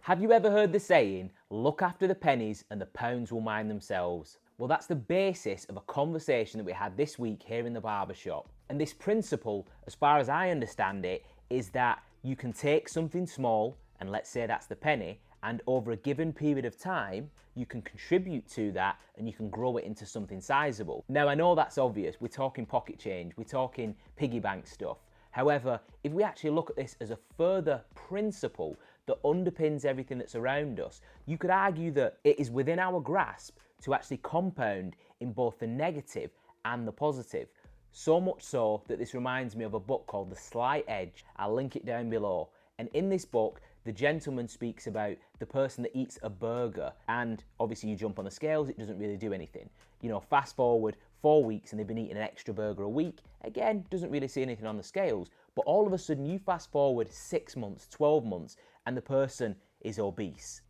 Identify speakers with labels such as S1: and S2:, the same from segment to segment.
S1: Have you ever heard the saying, look after the pennies and the pounds will mind themselves? Well, that's the basis of a conversation that we had this week here in the barbershop. And this principle, as far as I understand it, is that you can take something small, and let's say that's the penny, and over a given period of time, you can contribute to that and you can grow it into something sizable. Now, I know that's obvious. We're talking pocket change, we're talking piggy bank stuff. However, if we actually look at this as a further principle that underpins everything that's around us, you could argue that it is within our grasp to actually compound in both the negative and the positive. So much so that this reminds me of a book called The Slight Edge. I'll link it down below. And in this book, the gentleman speaks about the person that eats a burger, and obviously you jump on the scales, it doesn't really do anything. You know, fast forward 4 weeks and they've been eating an extra burger a week, again, doesn't really see anything on the scales, but all of a sudden you fast forward 6 months, 12 months, and the person is obese.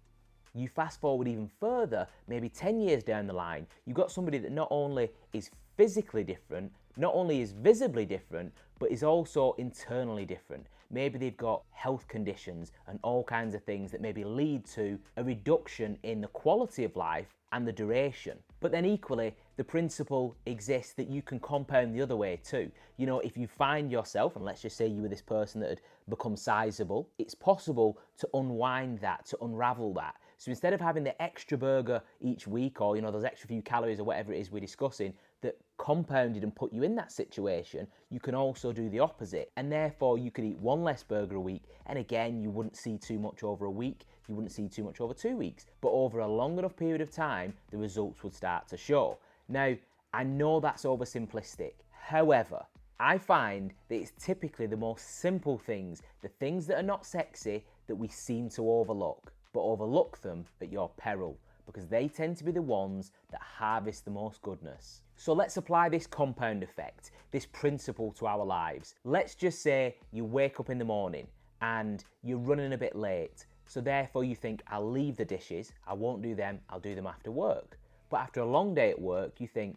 S1: You fast forward even further, maybe 10 years down the line, you've got somebody that not only is physically different, not only is visibly different, but is also internally different. Maybe they've got health conditions and all kinds of things that maybe lead to a reduction in the quality of life and the duration. But then equally, the principle exists that you can compound the other way too. You know, if you find yourself, and let's just say you were this person that had become sizable, it's possible to unwind that, to unravel that. So instead of having the extra burger each week, or, you know, those extra few calories or whatever it is we're discussing, that compounded and put you in that situation, you can also do the opposite. And therefore you could eat one less burger a week, and again, you wouldn't see too much over a week, you wouldn't see too much over 2 weeks, but over a long enough period of time, the results would start to show. Now, I know that's oversimplistic. However, I find that it's typically the most simple things, the things that are not sexy, that we seem to overlook, but overlook them at your peril, because they tend to be the ones that harvest the most goodness. So let's apply this compound effect, this principle to our lives. Let's just say you wake up in the morning and you're running a bit late. So therefore you think, I'll leave the dishes, I won't do them, I'll do them after work. But after a long day at work, you think,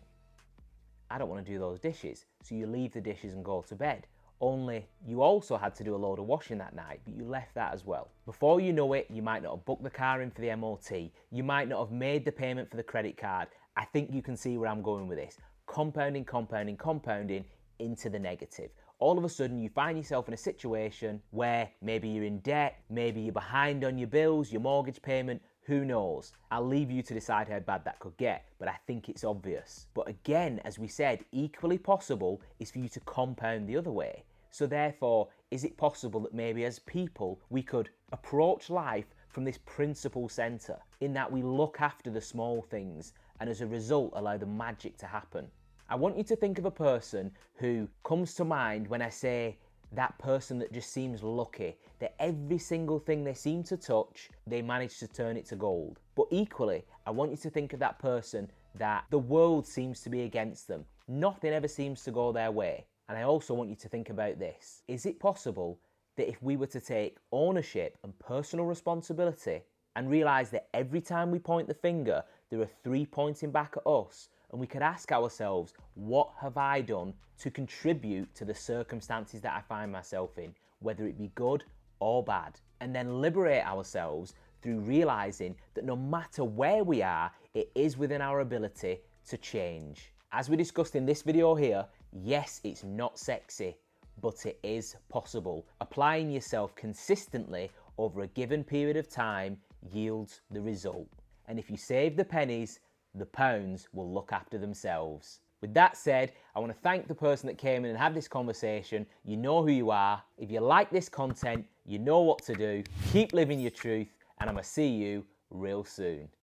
S1: I don't want to do those dishes. So you leave the dishes and go to bed. Only you also had to do a load of washing that night, but you left that as well. Before you know it, you might not have booked the car in for the MOT. You might not have made the payment for the credit card. I think you can see where I'm going with this. Compounding, compounding, compounding into the negative. All of a sudden you find yourself in a situation where maybe you're in debt, maybe you're behind on your bills, your mortgage payment, who knows? I'll leave you to decide how bad that could get, but I think it's obvious. But again, as we said, equally possible is for you to compound the other way. So therefore, is it possible that maybe as people, we could approach life from this principle centre, in that we look after the small things and as a result allow the magic to happen? I want you to think of a person who comes to mind when I say that person that just seems lucky, that every single thing they seem to touch, they manage to turn it to gold. But equally, I want you to think of that person that the world seems to be against them. Nothing ever seems to go their way. And I also want you to think about this. Is it possible that if we were to take ownership and personal responsibility and realise that every time we point the finger, there are 3 pointing back at us, and we could ask ourselves, what have I done to contribute to the circumstances that I find myself in, whether it be good or bad? And then liberate ourselves through realising that no matter where we are, it is within our ability to change. As we discussed in this video here, yes, it's not sexy, but it is possible. Applying yourself consistently over a given period of time yields the result. And if you save the pennies, the pounds will look after themselves. With that said, I want to thank the person that came in and had this conversation. You know who you are. If you like this content, you know what to do. Keep living your truth, and I'm going to see you real soon.